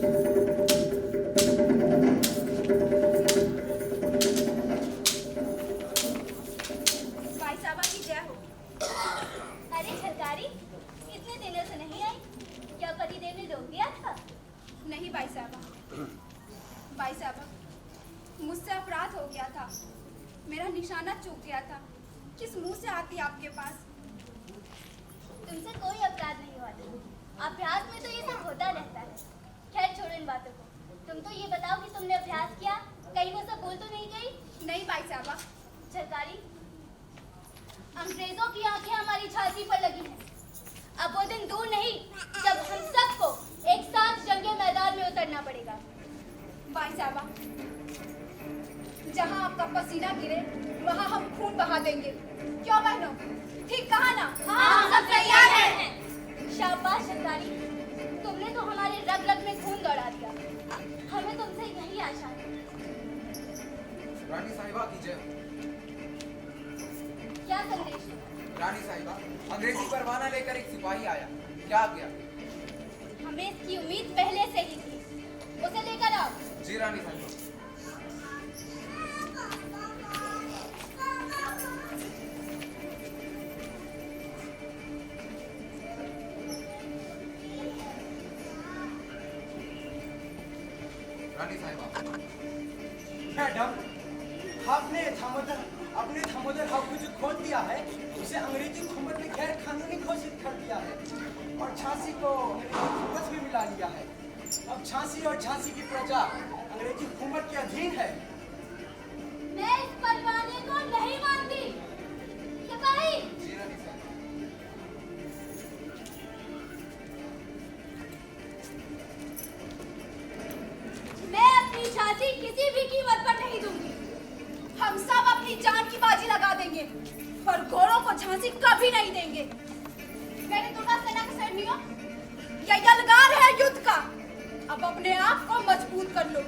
भाई साहबा की जय हो। अरे छलकारी, इतने दिनों से नहीं आई, क्या पति देव ने रोक दिया था? नहीं भाई साहबा, भाई साहबा मुझसे अपराध हो गया था, मेरा निशाना चूक गया था। किस मुंह से आती आपके पास? तुमसे कोई अपराध नहीं हुआ था। अभ्यास में तो ये सब होता रहता है। खैर छोड़ो इन बातों को। तुम तो ये बताओ कि तुमने अभ्यास किया, कहीं वो सब बोल तो नहीं गई? नहीं भाई साहबा। छलकारी, अंग्रेजों की आंखें हमारी छाती पर लगी हैं। अब वो दिन दूर नहीं जब हम सबको एक साथ जंगे मैदान में उतरना पड़ेगा। भाई साहबा, जहाँ आपका पसीना गिरे वहाँ हम खून बहा देंगे। क्यों बहनों, ठीक कहा ना? हाँ, हम सब तैयार हैं। शाबाश छलकारी, तुमने तो हमारे रग रग में खून दौड़ा दिया। हमें तुमसे यही आशा है। रानी साहिबा की जय। क्या संदेश है? रानी साहिबा, अंग्रेजी परवाना लेकर एक सिपाही आया। क्या किया? हमें इसकी उम्मीद पहले से ही थी। उसे लेकर आओ। जी रानी साहिबा। रानी साहिबा। मैडम, आपने अपने थामोदर हक को जो खोल दिया है, उसे अंग्रेजी हुकूमत ने गैर कानूनी घोषित कर दिया है और झांसी को अंग्रेजी हुकूमत में मिला लिया है। अब झांसी और झांसी की प्रजा अंग्रेजी हुकूमत के अधीन है। मैं इस परवाने को नहीं मानती। सिपाही, जी रानी साहिबा। मैं अपनी झांसी किसी भी कीमत पर नहीं दूंगी। हम सब अपनी जान की बाजी लगा देंगे, पर घोड़ों को झांसी कभी नहीं देंगे। मैंने दुर्गा सेना के सैनिकों, यह यलगार है युद्ध का। अब अपने आप को मजबूत कर लो,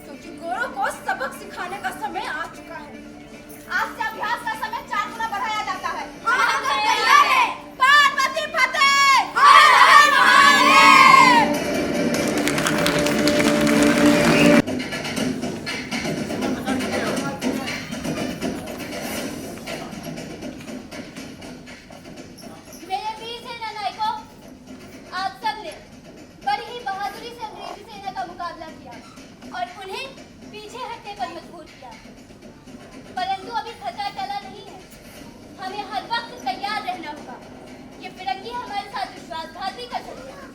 क्योंकि घोड़ों को सबक सिखाने का समय आ चुका है। आज से अभ्यास का समय 4 गुना बढ़ाया जाता है। हम तैयार हैं। पार्वती फतेह। हर हर महादेव। मेरे वीर सेना नायकों, आप सबने बड़ी ही बहादुरी से अंग्रेजी सेना का मुकाबला किया और उन्हें पीछे हटने पर मजबूर किया। परंतु अभी खतरा टला नहीं है। हमें हर वक्त तैयार रहना होगा। ये फिरंगी हमारे साथ विश्वासघात भी कर सकते हैं।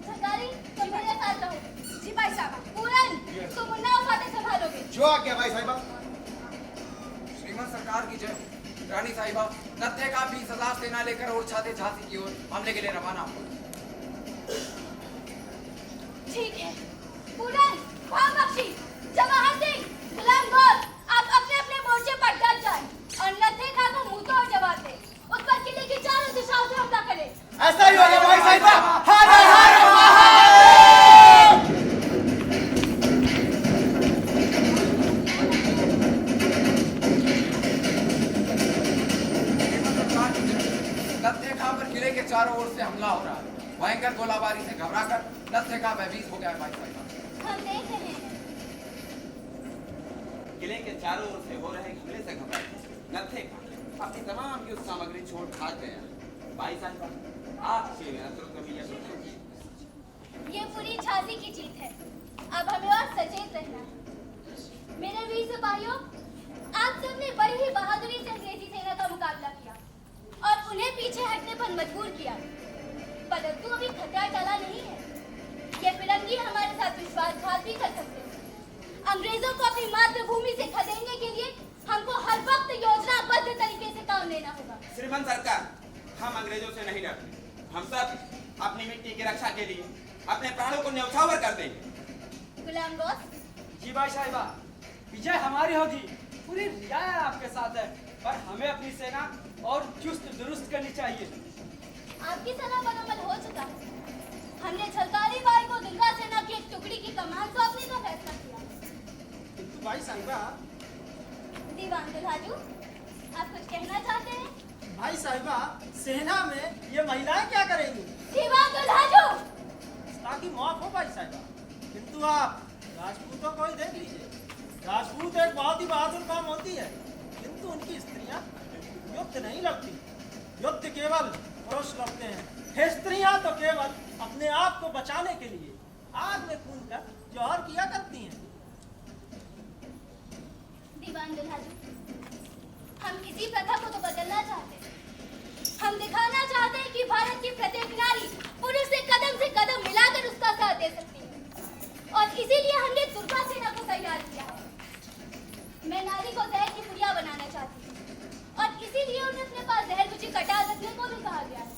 सरकारी, तुम मेरे साथ रहो। जी भाई साहब। पूरन, तुम उन्नाव फाटे संभालोगे। जो आ गया भाई साहिबा। श्रीमंत सरकार की जय। रानी साहिबा, नत्थे का 20,000 सेना लेकर और छाते झांसी की ओर हमले के लिए रवाना हो। ठीक है। पूरन, भाग बख्शी, जवाहर सिंह, गुलाम गौर, आप अपने अपने मोर्चे पर डट जाएं और नत्थे खा को मुंह तोड़ जवाब दें। उस पर किले की चारों दिशाओं से हमला करें। ऐसा ही होगा भाई साहिबा। हर हर महादेव। नत्थे खा पर किले के चारों ओर से हमला हो रहा है। भयंकर गोलाबारी से घबराकर नत्थे खा भयभीत हो गया है भाई साहिबा। हम देख रहे हैं। किले के चारों ओर से हो रहे हमले से घबराए नत्थे खा अपनी तमाम युद्ध सामग्री छोड़ भाग गया। भाई साहिबा, आप ये पूरी झांसी की जीत है। अब हमें और सचेत रहना है। मेरे वीर सिपाहियों, आप सबने बड़ी ही बहादुरी से अंग्रेजी सेना का मुकाबला किया और उन्हें पीछे हटने पर मजबूर किया। परंतु अभी खतरा टला नहीं है। ये फिरंगी हमारे साथ विश्वासघात भी कर सकते हैं। अंग्रेजों को अपनी मातृभूमि से खदेड़ने के लिए हमको हर वक्त योजनाबद्ध तरीके से काम लेना होगा। श्रीमंत सरकार, हम अंग्रेजों से नहीं डरते। हम सब अपनी मिट्टी की रक्षा के लिए अपने प्राणों को न्यौछावर कर देंगे। गुलाम गौस, जी भाई साहिबा, विजय हमारी होगी। पूरी रियाया आपके साथ है, पर हमें अपनी सेना और चुस्त दुरुस्त करनी चाहिए। आपकी सेना मनोबल हो चुका है। हमने छलकारी बाई को दुर्गा सेना की एक टुकड़ी की कमान सौंपने का फैसला किया। किंतु भाई साहिबा, दीवान दुल्हाजू, आप कुछ कहना चाहते हैं? भाई साहिबा, सेना में ये महिलाएं क्या करेंगी? दीवान दुल्हाजू, ताकि माफ हो भाई साहिबा, किंतु आप राजपूतों को ही देख लीजिए। राजपूत एक बहुत ही बहादुर कौम होती है, किंतु उनकी स्त्रियां युद्ध नहीं लड़ती। युद्ध केवल पुरुष लड़ते हैं। स्त्रियां तो केवल अपने आप को बचाने के लिए आग में कूद कर जौहर किया करती हैं। दीवान दुल्हाजू, हम इसी प्रथा को तो बदलना चाहते हैं। हम दिखाना चाहते हैं कि भारत की प्रत्येक नारी पुरुष से कदम मिलाकर उसका साथ दे सकती है, और इसीलिए हमने दुर्गा सेना को तैयार किया है। मैं नारी को जहर की पुड़िया बनाना चाहती हूँ, और इसीलिए उन्हें अपने पास जहर बुझी कटार रखने को भी कहा गया है,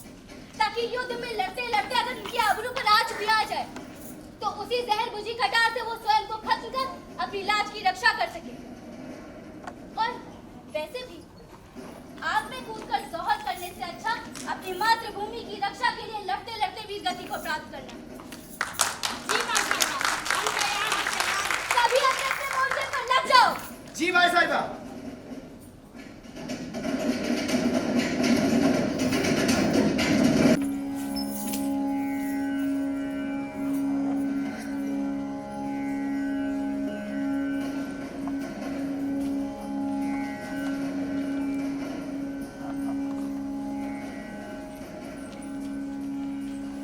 ताकि युद्ध में लड़ते लड़ते अगर उनकी आबरू पर आंच भी आ जाए तो उसी जहर बुझी कटार से वो स्वयं को खत्म कर अपनी लाज की रक्षा कर सके। और वैसे भी आग में कूदकर जौहर करने से अच्छा अपनी मातृभूमि की रक्षा के लिए लड़ते लड़ते वीर गति को प्राप्त करना। जी भाई साहिबा, हम तैयार हैं। सभी अपने अपने मोर्चे पर लग जाओ। जी भाई साहिबा।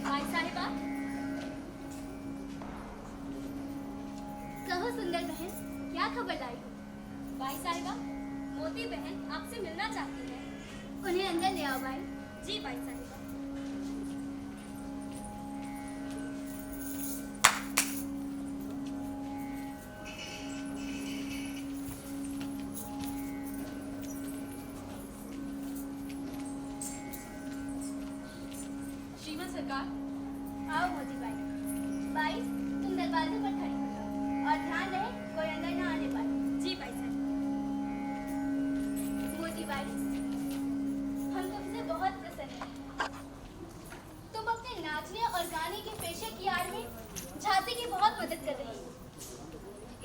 भाई साहिबा, कहो सुंदर बहन, क्या खबर लाई हो? भाई साहिबा, मोती बहन आपसे मिलना चाहती है। उन्हें अंदर ले आओ भाई। जी भाई साहिबा। श्रीमत सरकार, आओ मोती बाई। बाई, तुम दरवाजे पर खड़ी हो जाओ, और ध्यान रहे कोई अंदर ना आने पाए। जी भाई साहिबा। मोती बाई, हम तुमसे बहुत प्रसन्न हैं। तुम अपने नाचने और गाने के पेशे की आड़ में झांसी की बहुत मदद कर रही हो।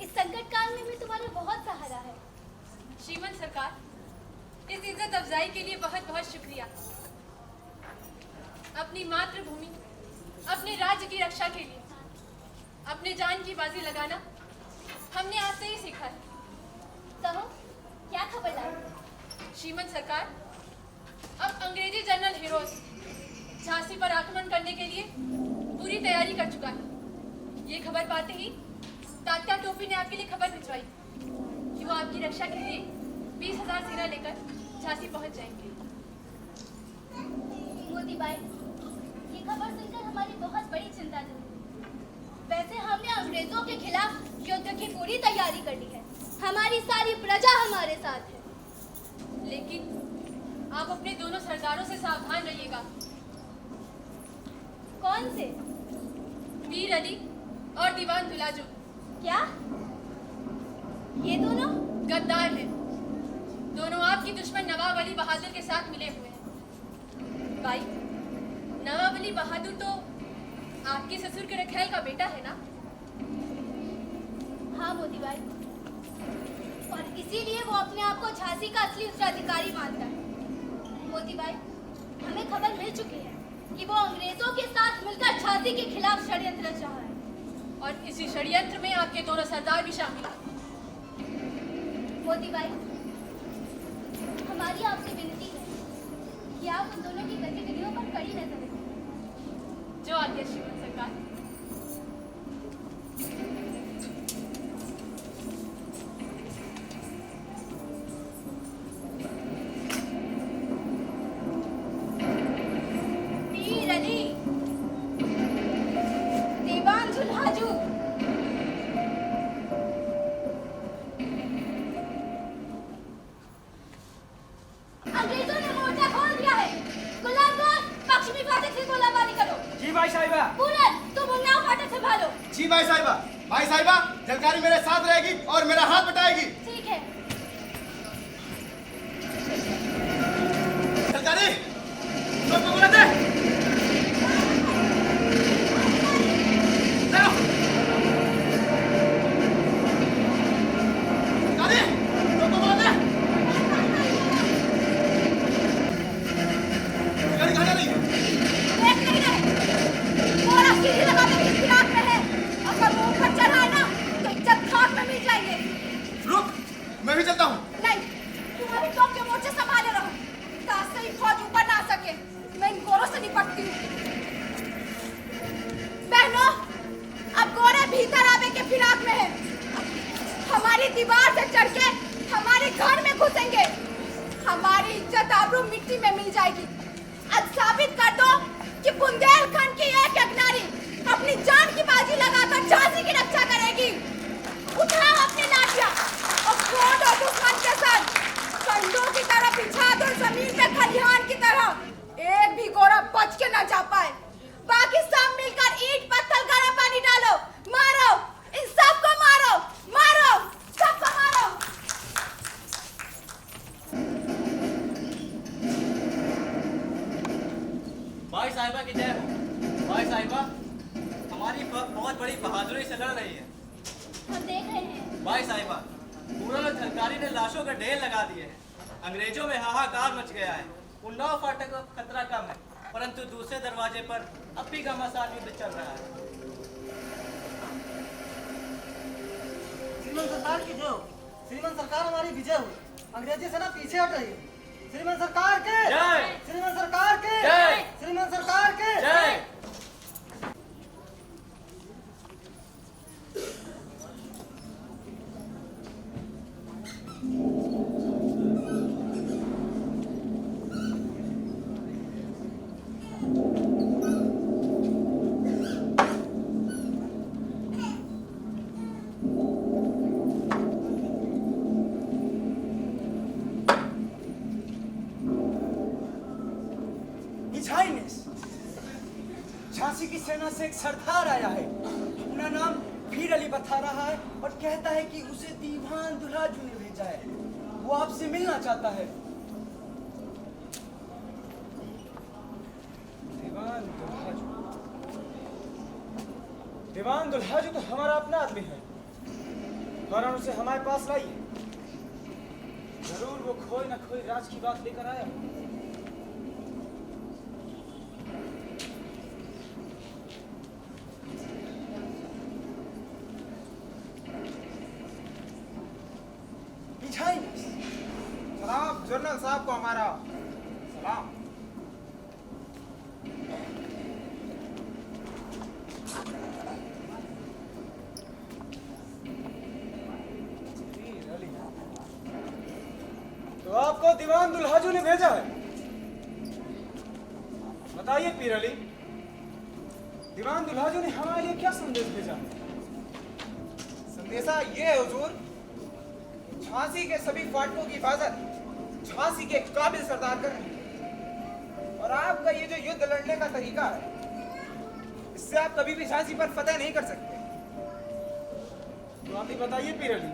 इस संकट काल में भी तुम्हारा बहुत सहारा है। श्रीमत सरकार, इस इज्जत अफजाई के लिए बहुत बहुत शुक्रिया। अपनी मातृभूमि, अपने राज्य की रक्षा के लिए अपने जान की बाजी लगाना हमने आज से ही सीखा है। कहो, क्या खबर लाई? श्रीमत सरकार, अब अंग्रेजी जनरल हिरोज झांसी पर आक्रमण करने के लिए पूरी तैयारी कर चुका है। ये खबर पाते ही तात्या टोपी ने आपके लिए खबर भिजवाई कि वो आपकी रक्षा के लिए 20,000 सेना लेकर झांसी पहुंच जाएंगे। मोती बाई, ये खबर सुनकर हमारी बहुत बड़ी चिंता थी। वैसे हमने अंग्रेजों के खिलाफ युद्ध की पूरी तैयारी कर ली है। हमारी सारी प्रजा हमारे साथ है। लेकिन आप अपने दोनों सरदारों से सावधान रहिएगा। कौन से? वीर अली और दीवान दुलाजू क्या? ये दोनों? गद्दार हैं। दोनों आपकी दुश्मन नवाब अली बहादुर के साथ मिले हुए हैं। भाई, नवाब अली बहादुर तो आपके ससुर के रखेल का बेटा है ना? हाँ मोती बाई, और इसीलिए वो अपने आप को झांसी का असली उत्तराधिकारी मानता है। मोती बाई, हमें खबर मिल चुकी है कि वो अंग्रेजों के साथ मिलकर झांसी के खिलाफ षड्यंत्र रच रहा है, और इसी षड्यंत्र में आपके दोनों सरदार भी शामिल हैं। मोती बाई, हमारी आपसे विनती है कि आप उन दोनों की गतिविधियों पर कड़ी नजर रखें। जो आज्ञा श्रीमत सरकार। वीर अली, दीवान दुल्हाजू, अंग्रेजों ने मोर्चा खोल दिया है। गुलामबाज, पश्चिमी फाटक से गोलाबारी करो। जी भाई साहिबा। पूरन, तुम उन्नाव फाटक संभालो। जी भाई साहिबा। भाई साहिबा, जलकारी मेरे साथ रहेगी और मेरा हाथ बटाएगी। ठीक है। जलकारी, तो बोला दे। जाओ। जलकारी, तो बोला दे। जाएगी। आज साबित कर दो कि बुंदेलखंड की एक एक नारी अपनी जान की बाजी लगाकर झांसी की रक्षा करेगी। उठाओ अपनी लाठियां और खोदो दुश्मन के साथ कंडों की तरह बिछा दो जमीन पे खलिहान की तरह। एक भी गोरा बच के न जा पाए। बाकी सब मिलकर ईंट पत्थर गर्म पानी डालो, मारो इन सबको, मारो मारो सबको मारो। भाई साहिबा की जय हो। भाई साहिबा हमारी बहुत बड़ी बहादुरी से लड़ रही है। हम देख रहे हैं। भाई साहिबा मुगल और झलकारी ने लाशों के ढेर लगा दिए हैं। अंग्रेजों में हाहाकार मच गया है। उन्नाव फाटक का खतरा कम है, परंतु दूसरे दरवाजे पर अब भी घमासान युद्ध चल रहा है। श्रीमान सरकार की जय हो। श्रीमान सरकार हमारी विजय हुई। अंग्रेजी सेना पीछे हट रही है। श्रीमान सरकार के जय। श्रीमान सरकार के जय। श्रीमान सरकार के जय। His Highness, झांसी की सेना से एक सरदार आया है। अपना नाम पीर अली बता रहा है और कहता है कि उसे दीवान दुल्हाजू ने भेजा है। वो आपसे मिलना चाहता है। दीवान दुल्हाजू तो हमारा अपना आदमी है। फौरन उसे हमारे पास लाइए। जरूर वो कोई ना कोई राज की बात लेकर आया। जनाब जनरल साहब को हमारा सलाम। तो आपको दीवान दुल्हाजू ने भेजा है। बताइए पीर अली, दीवान दुल्हाजू ने हमारे लिए क्या संदेश भेजा? संदेशा ये है हुजूर, झांसी के सभी फाटकों की हिफाजत झांसी के काबिल सरदार कर रहे हैं। और आपका ये जो युद्ध लड़ने का तरीका है, इससे आप कभी भी झांसी पर फतेह नहीं कर सकते। तो आप ही बताइए पीर अली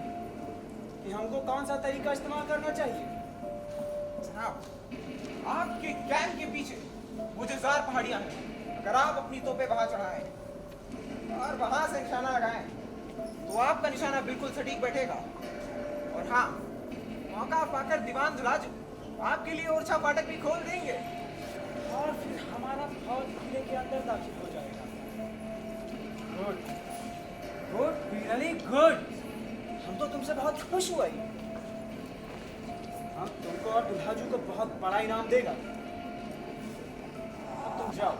कि हमको कौन सा तरीका इस्तेमाल करना चाहिए? जनाब, आपके कैंप के पीछे वो जो जार पहाड़ियां हैं, अगर आप अपनी तोपें वहां चढ़ाएं और वहां से निशाना लगाएं तो आपका निशाना बिल्कुल सटीक बैठेगा। और हाँ, मौका पाकर दीवान दुल्हाजू आपके लिए ओरछा फाटक भी खोल देंगे और फिर हमारा फौज किले के अंदर दाखिल हो जाएगा। गुड गुड पीर अली गुड। हम तो तुमसे बहुत खुश हुए। हम तुमको और दुल्हाजू को बहुत बड़ा इनाम देगा। अब तुम जाओ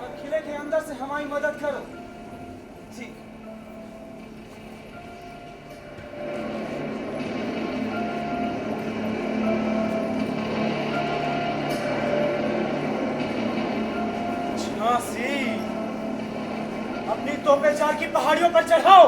और किले के अंदर से हमारी मदद करो। जी। झांसी, अपनी तोपें जार की पहाड़ियों पर चढ़ाओ।